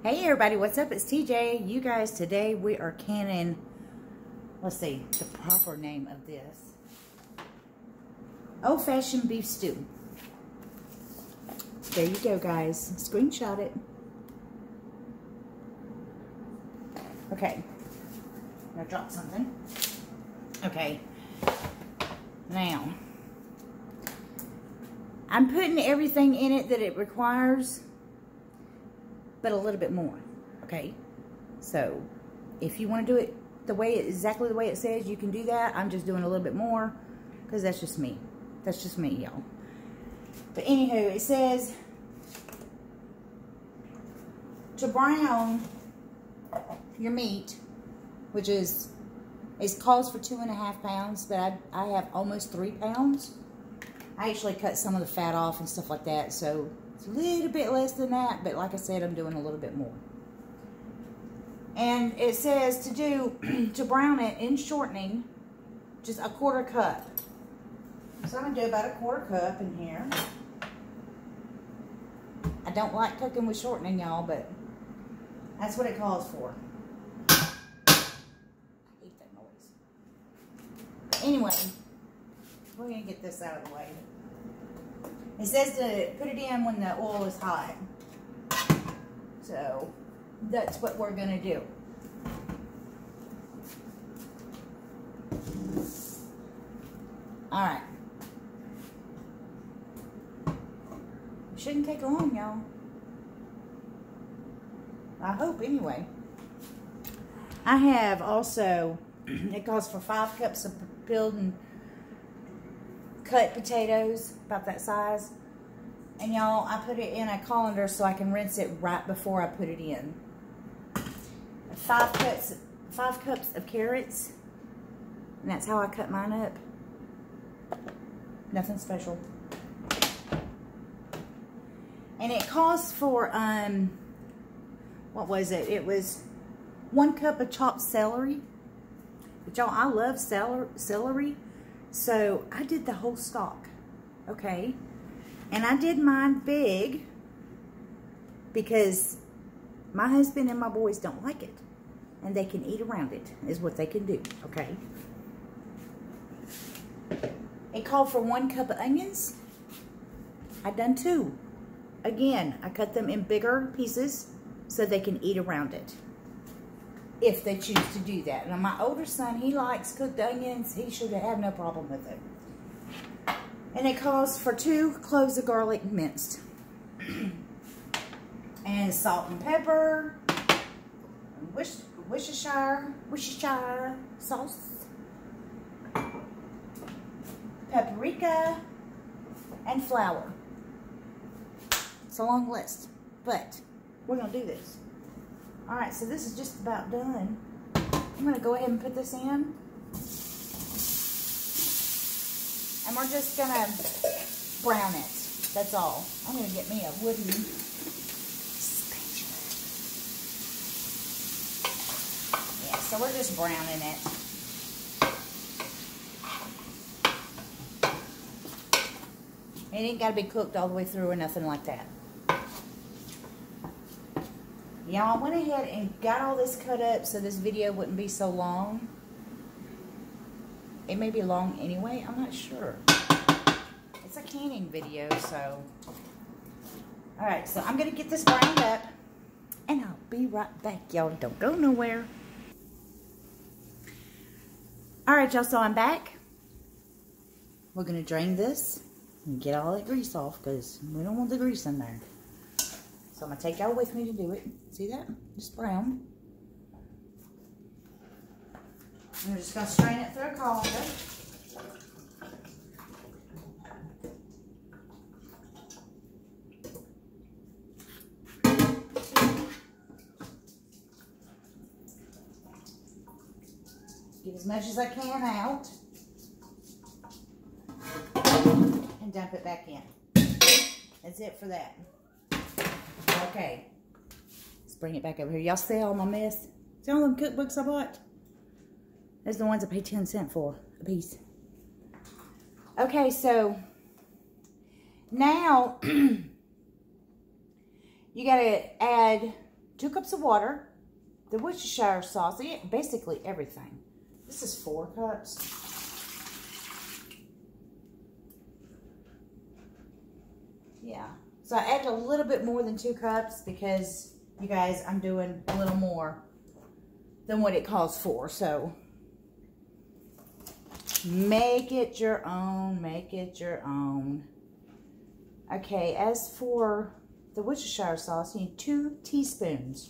Hey everybody, what's up? It's TJ. You guys, today we are canning, let's see, the proper name of this. Old-fashioned beef stew. There you go, guys. Screenshot it. Okay. I'm gonna drop something. Okay. Now, I'm putting everything in it that it requires, but a little bit more, okay? So, if you want to do it exactly the way it says, you can do that. I'm just doing a little bit more, because that's just me. That's just me, y'all. But anywho, it says to brown your meat, which is, it calls for 2.5 pounds, but I have almost 3 pounds. I actually cut some of the fat off and stuff like that, so it's a little bit less than that, but like I said, I'm doing a little bit more. And it says to brown it in shortening, just a 1/4 cup. So I'm going to do about a 1/4 cup in here. I don't like cooking with shortening, y'all, but that's what it calls for. I hate that noise. But anyway, we're going to get this out of the way. It says to put it in when the oil is hot. So, that's what we're going to do. Alright. Shouldn't take long, y'all. I hope, anyway. I have also, it calls for 5 cups of peeled and cut potatoes, about that size. And y'all, I put it in a colander so I can rinse it right before I put it in. 5 cups of carrots. And that's how I cut mine up. Nothing special. And it calls for, what was it? It was 1 cup of chopped celery. But y'all, I love celery. So, I did the whole stalk, okay? And I did mine big because my husband and my boys don't like it. And they can eat around it, is what they can do, okay? It called for 1 cup of onions. I done 2. Again, I cut them in bigger pieces so they can eat around it, if they choose to do that. Now, my older son, he likes cooked onions. He should have no problem with it. And it calls for 2 cloves of garlic minced. And salt and pepper. Worcestershire sauce. Paprika. And flour. It's a long list. But we're going to do this. Alright, so this is just about done. I'm going to go ahead and put this in. And we're just going to brown it. That's all. I'm going to get me a wooden spatula. Yeah, so we're just browning it. It ain't got to be cooked all the way through or nothing like that. Y'all, I went ahead and got all this cut up so this video wouldn't be so long. It may be long anyway, I'm not sure. It's a canning video, so. Alright, so I'm going to get this browned up. And I'll be right back, y'all. Don't go nowhere. Alright, y'all, so I'm back. We're going to drain this and get all that grease off because we don't want the grease in there. So I'm going to take y'all with me to do it. See that? Just brown. I'm just going to strain it through a colander. Get as much as I can out. And dump it back in. That's it for that. Okay, let's bring it back over here. Y'all see all my mess? See all them cookbooks I bought? Those are the ones I paid 10 cents for a piece. Okay, so now you gotta add 2 cups of water, the Worcestershire sauce, basically everything. This is 4 cups. Yeah, so I added a little bit more than 2 cups because, you guys, I'm doing a little more than what it calls for. So make it your own, make it your own. Okay, as for the Worcestershire sauce, you need 2 teaspoons.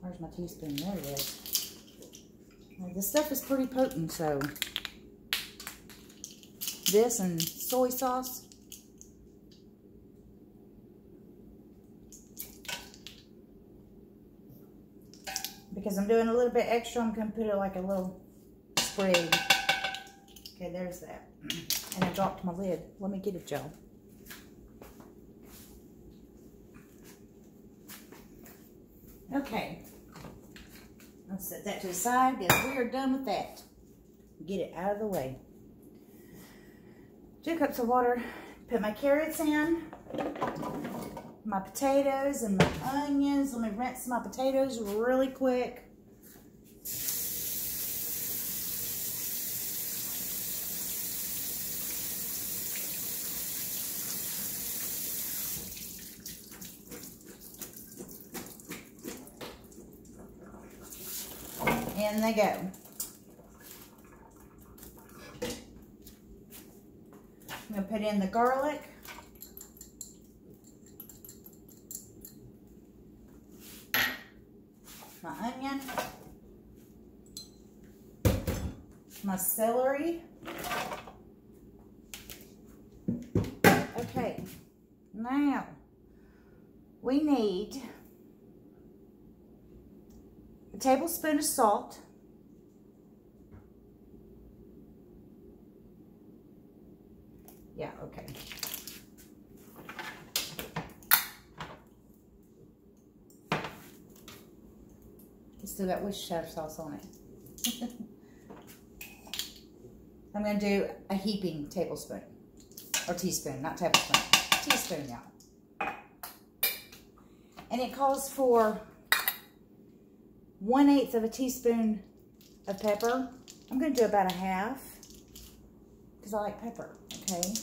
Where's my teaspoon? There it is. Now, this stuff is pretty potent, so this and soy sauce. Because I'm doing a little bit extra, I'm going to put it like a little sprig. Okay, there's that. And I dropped my lid. Let me get it, y'all. Okay. Let's set that to the side because we are done with that. Get it out of the way. 2 cups of water. Put my carrots in. My potatoes and my onions. Let me rinse my potatoes really quick. In they go. I'm going to put in the garlic. My onion. My celery. Okay. Now, we need a tablespoon of salt. Yeah, okay. It's still got Worcestershire sauce on it. I'm going to do a heaping tablespoon. Or teaspoon, not tablespoon. Teaspoon, y'all. And it calls for 1/8 of a teaspoon of pepper. I'm going to do about a half because I like pepper, okay?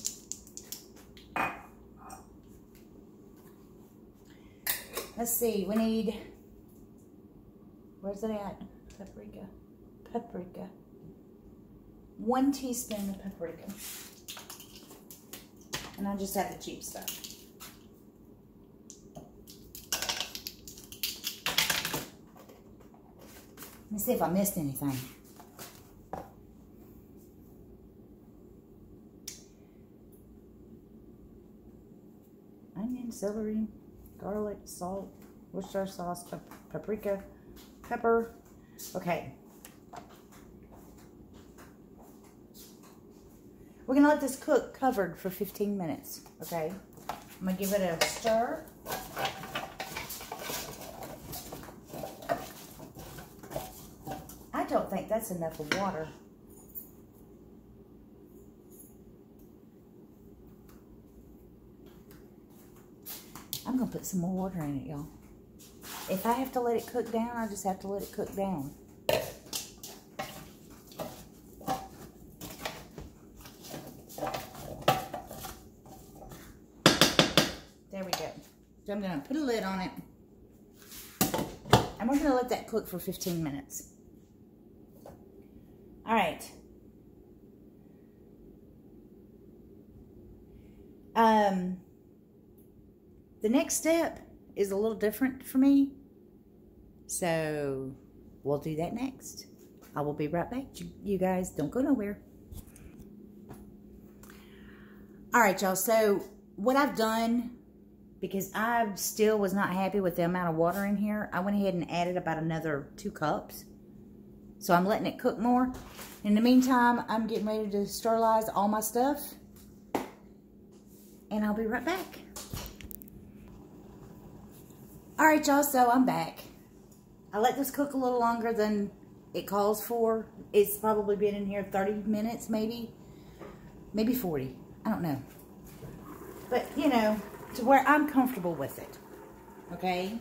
Let's see, we need, where's it at? Paprika. Paprika. 1 teaspoon of paprika. And I just have the cheap stuff. Let me see if I missed anything. Onion, celery, garlic, salt, Worcestershire sauce, paprika, pepper. Okay. We're going to let this cook covered for 15 minutes, okay? I'm going to give it a stir. I don't think that's enough of water. I'm going to put some more water in it, y'all. If I have to let it cook down, I just have to let it cook down. There we go. So I'm going to put a lid on it. And we're going to let that cook for 15 minutes. All right. The next step is a little different for me. So we'll do that next. I will be right back. You guys don't go nowhere. All right, y'all. So what I've done, because I still was not happy with the amount of water in here, I went ahead and added about another 2 cups. So I'm letting it cook more. In the meantime, I'm getting ready to sterilize all my stuff. And I'll be right back. All right, y'all, so I'm back. I let this cook a little longer than it calls for. It's probably been in here 30 minutes, maybe 40. I don't know. But, you know, to where I'm comfortable with it. Okay?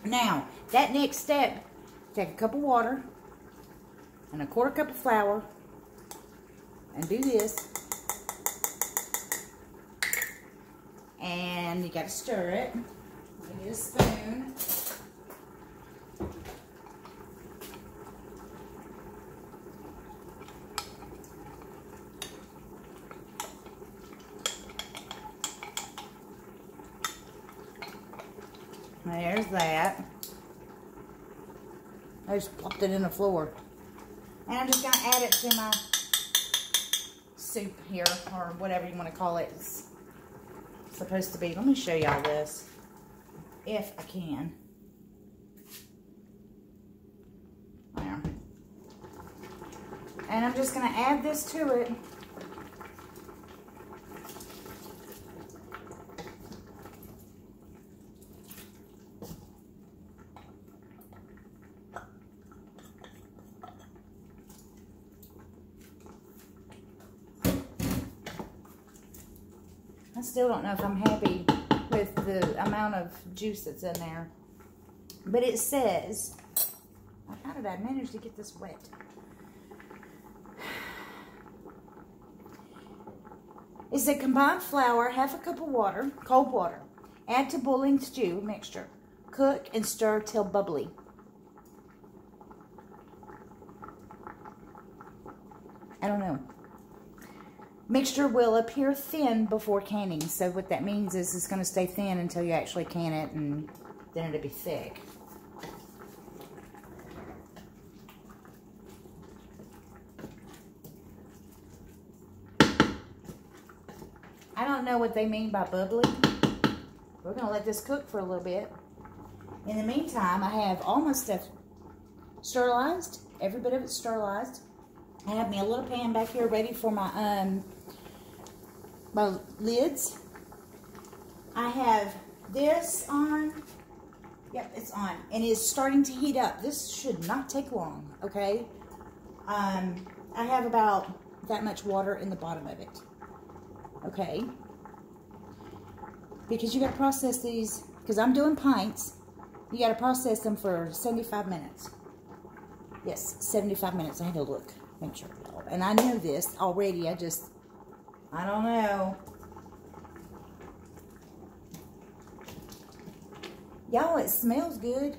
Now, that next step, take a cup of water and a 1/4 cup of flour and do this. And you got to stir it. You need a spoon. There's that. I just plopped it in the floor. And I'm just going to add it to my soup here, or whatever you want to call it. It's supposed to be. Let me show y'all this, if I can. There. And I'm just going to add this to it. I still don't know if I'm happy with the amount of juice that's in there. But it says, how did I manage to get this wet? It said combine flour, 1/2 cup of water, cold water. Add to boiling stew mixture. Cook and stir till bubbly. I don't know. Mixture will appear thin before canning. So what that means is it's going to stay thin until you actually can it, and then it'll be thick. I don't know what they mean by bubbly. We're going to let this cook for a little bit. In the meantime, I have all my stuff sterilized. Every bit of it sterilized. I have me a little pan back here ready for my my lids. I have this on. Yep, it's on. And it's starting to heat up. This should not take long, okay? I have about that much water in the bottom of it. Okay? Because you got to process these, because I'm doing pints, you got to process them for 75 minutes. Yes, 75 minutes. I had to look. Make sure. And I know this already. I don't know. Y'all, it smells good.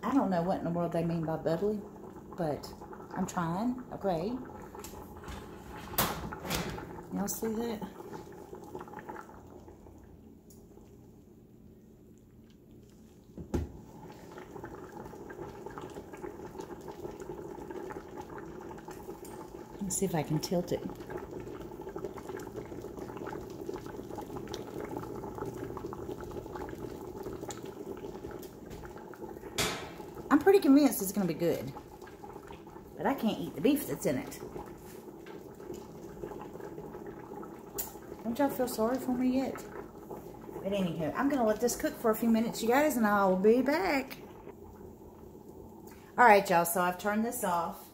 I don't know what in the world they mean by bubbly, but I'm trying. Okay. Y'all see that? Let's see if I can tilt it. I'm pretty convinced it's going to be good. But I can't eat the beef that's in it. Don't y'all feel sorry for me yet? But anywho, I'm going to let this cook for a few minutes, you guys, and I'll be back. Alright, y'all, so I've turned this off.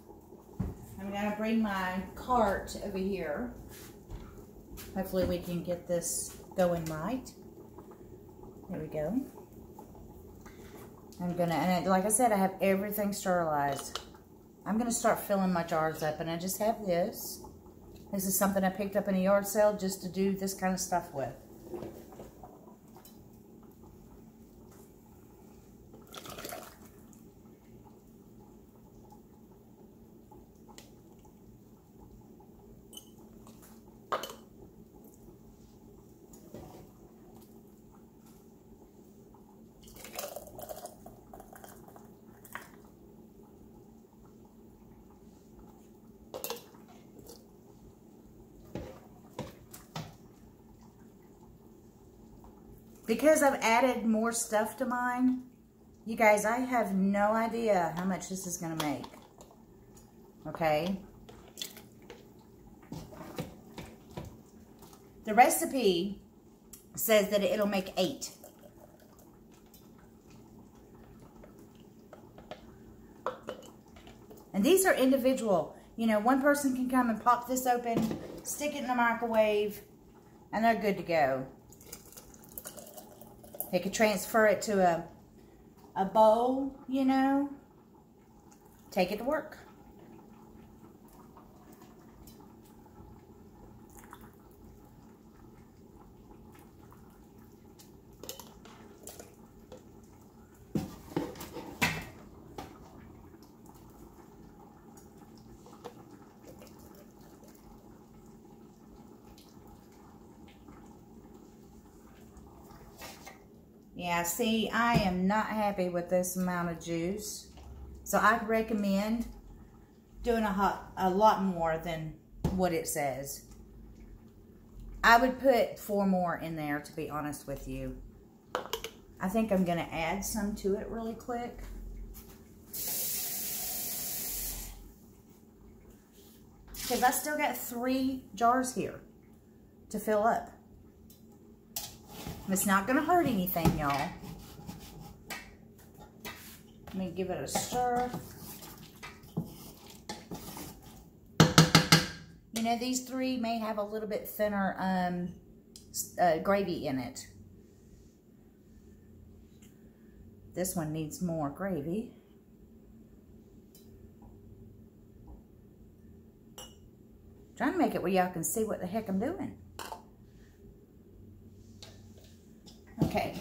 I'm going to bring my cart over here. Hopefully we can get this going right. There we go. I'm going to, and like I said, I have everything sterilized. I'm going to start filling my jars up, and I just have this. This is something I picked up in a yard sale just to do this kind of stuff with. Because I've added more stuff to mine, you guys, I have no idea how much this is going to make. Okay? The recipe says that it'll make 8. And these are individual. You know, one person can come and pop this open, stick it in the microwave, and they're good to go. They could transfer it to a bowl, you know, take it to work. Yeah, see, I am not happy with this amount of juice. So I recommend doing a lot more than what it says. I would put 4 more in there, to be honest with you. I think I'm going to add some to it really quick. Because I still got 3 jars here to fill up. It's not going to hurt anything, y'all. Let me give it a stir. You know, these 3 may have a little bit thinner gravy in it. This one needs more gravy. Trying to make it where y'all can see what the heck I'm doing. Okay.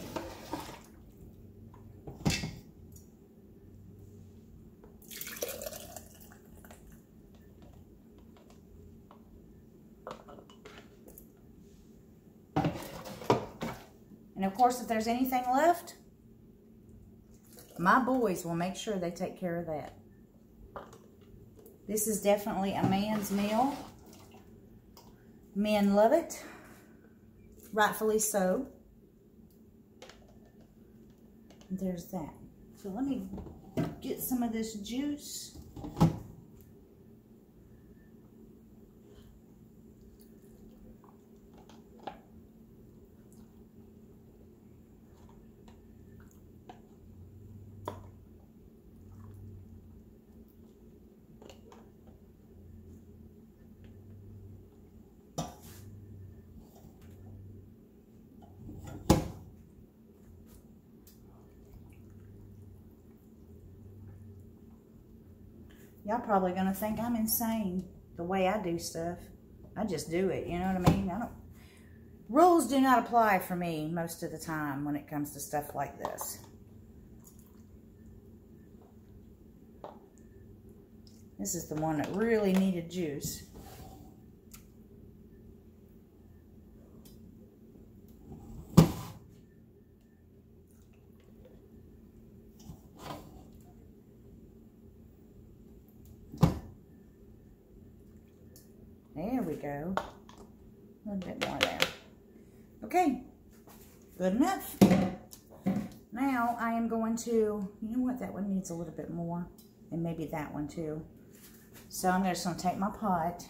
And of course, if there's anything left, my boys will make sure they take care of that. This is definitely a man's meal. Men love it. Rightfully so. There's that. So let me get some of this juice. Y'all probably gonna think I'm insane the way I do stuff. I just do it, you know what I mean? Rules do not apply for me most of the time when it comes to stuff like this. This is the one that really needed juice. There we go. A little bit more there. Okay, good enough. Now I am going to, you know what, that one needs a little bit more. And maybe that one too. So I'm just going to take my pot.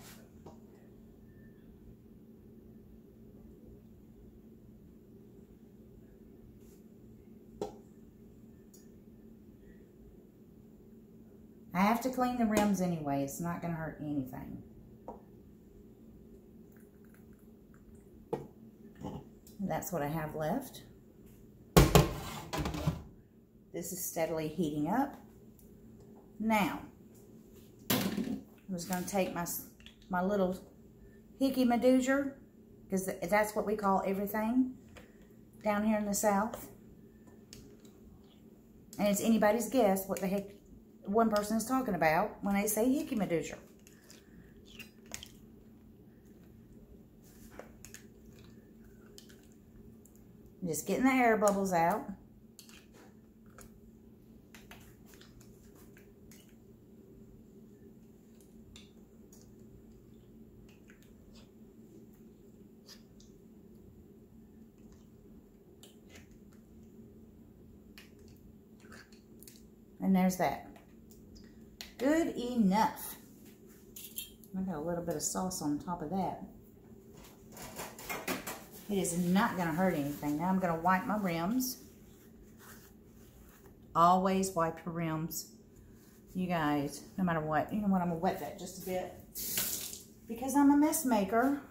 I have to clean the rims anyway. It's not going to hurt anything. That's what I have left. This is steadily heating up. Now, I'm just going to take my little hickey maduger, because that's what we call everything down here in the South. And it's anybody's guess what the heck one person is talking about when they say hickey maduger. Just getting the air bubbles out. And there's that. Good enough. I got a little bit of sauce on top of that. It is not going to hurt anything. Now I'm going to wipe my rims. Always wipe your rims. You guys, no matter what. You know what? I'm going to wet that just a bit. Because I'm a mess maker.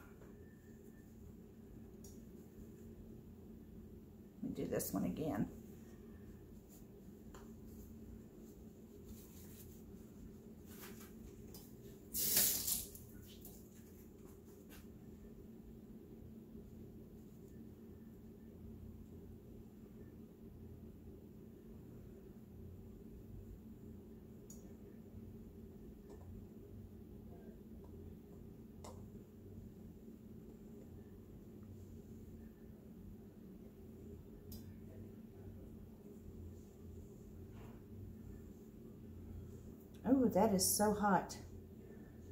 Let me do this one again. Oh, that is so hot.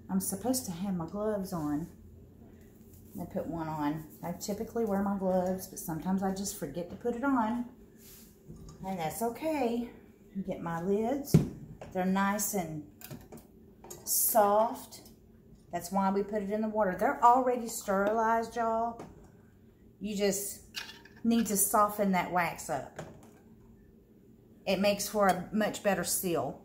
I'm supposed to have my gloves on. I put one on. I typically wear my gloves, but sometimes I just forget to put it on. And that's okay. Get my lids. They're nice and soft. That's why we put it in the water. They're already sterilized, y'all. You just need to soften that wax up. It makes for a much better seal.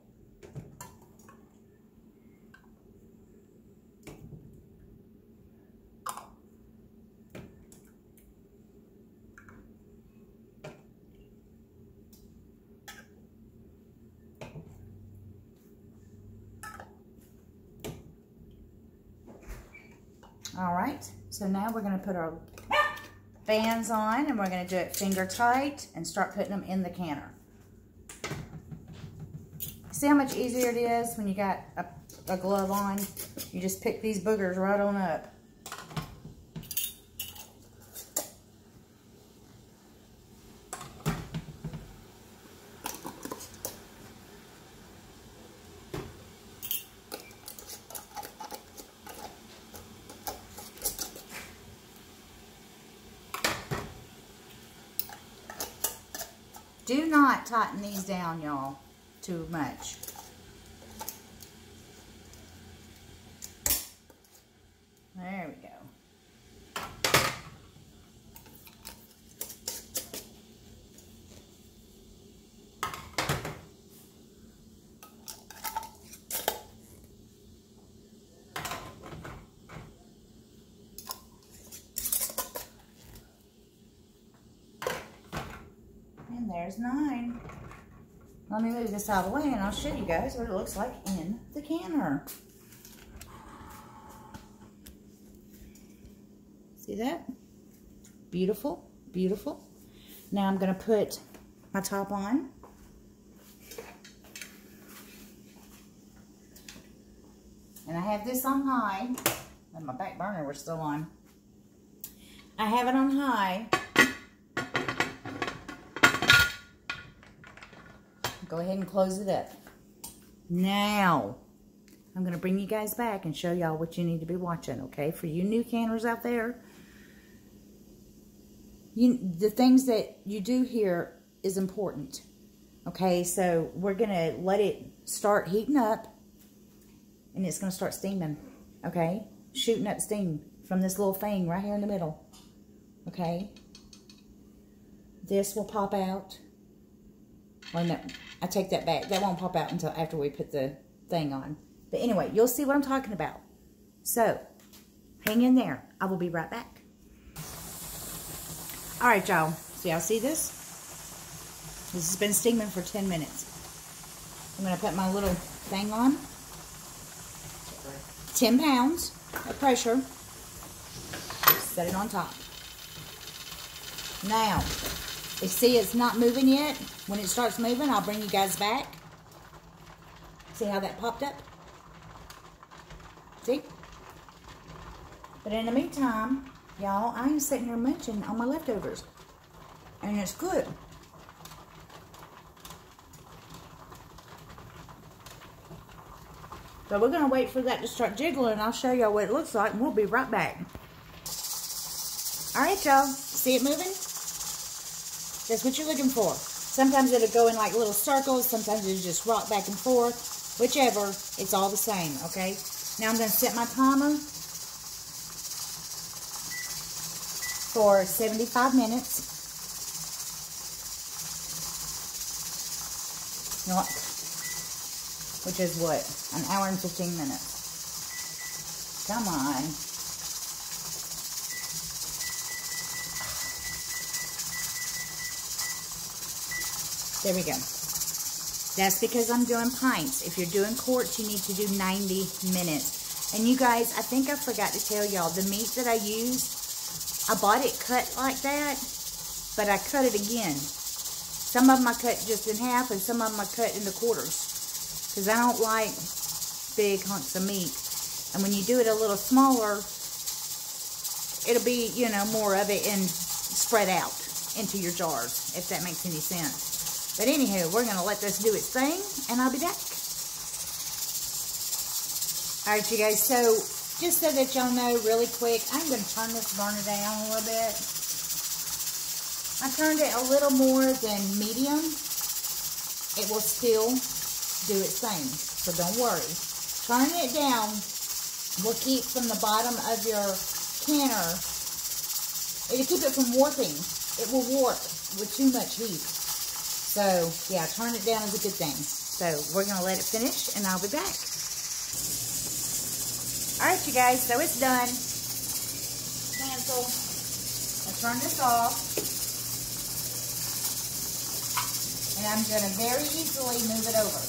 All right, so now we're going to put our bands on, and we're going to do it finger tight and start putting them in the canner. See how much easier it is when you got a glove on? You just pick these boogers right on up. Do not tighten these down, y'all, too much. There we go. And there's 9. Let me move this out of the way and I'll show you guys what it looks like in the canner. See that? Beautiful, beautiful. Now I'm going to put my top on. And I have this on high. And my back burner we're still on. I have it on high. Go ahead and close it up. Now, I'm going to bring you guys back and show y'all what you need to be watching, okay? For you new canners out there, the things that you do here is important, okay? So we're going to let it start heating up, and it's going to start steaming, okay? Shooting up steam from this little thing right here in the middle, okay? This will pop out. Well, no, I take that back. That won't pop out until after we put the thing on. But anyway, you'll see what I'm talking about. So, hang in there. I will be right back. All right, y'all. So, y'all see this? This has been steaming for 10 minutes. I'm going to put my little thing on. 10 pounds of pressure. Set it on top. Now, you see it's not moving yet. When it starts moving, I'll bring you guys back. See how that popped up? See? But in the meantime, y'all, I am sitting here munching on my leftovers. And it's good. So we're going to wait for that to start jiggling, and I'll show y'all what it looks like, and we'll be right back. Alright, y'all. See it moving? That's what you're looking for. Sometimes it'll go in like little circles. Sometimes it'll just rock back and forth. Whichever, it's all the same, okay? Now I'm going to set my timer for 75 minutes. You know what? Which is what? An hour and 15 minutes. Come on. There we go. That's because I'm doing pints. If you're doing quarts, you need to do 90 minutes. And you guys, I think I forgot to tell y'all, the meat that I used, I bought it cut like that, but I cut it again. Some of them I cut just in half, and some of them I cut into quarters. Because I don't like big hunks of meat. And when you do it a little smaller, it'll be, you know, more of it and spread out into your jars, if that makes any sense. But anywho, we're going to let this do its thing, and I'll be back. Alright, you guys, so just so that y'all know really quick, I'm going to turn this burner down a little bit. I turned it a little more than medium. It will still do its thing, so don't worry. Turning it down will keep from the bottom of your canner. It'll keep it from warping. It will warp with too much heat. So, yeah, turn it down is a good thing. So, we're going to let it finish, and I'll be back. Alright, you guys, so it's done. Cancel. I'll turn this off. And I'm going to very easily move it over.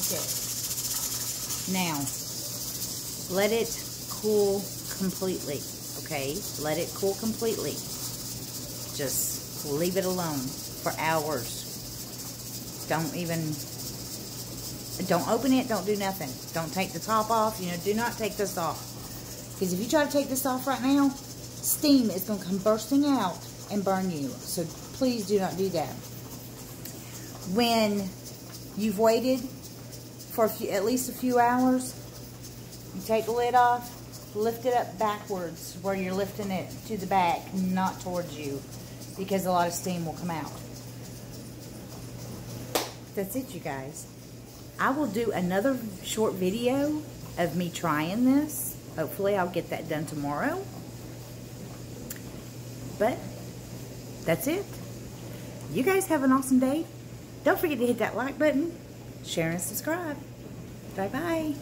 Okay. Now, let it cool completely. Okay, let it cool completely. Just leave it alone for hours. Don't open it, don't do nothing. Don't take the top off, you know, do not take this off. Because if you try to take this off right now, steam is going to come bursting out and burn you. So please do not do that. When you've waited for at least a few hours, you take the lid off, lift it up backwards where you're lifting it to the back, not towards you, because a lot of steam will come out. That's it, you guys. I will do another short video of me trying this. Hopefully I'll get that done tomorrow. But that's it. You guys have an awesome day. Don't forget to hit that like button, share, and subscribe. Bye-bye.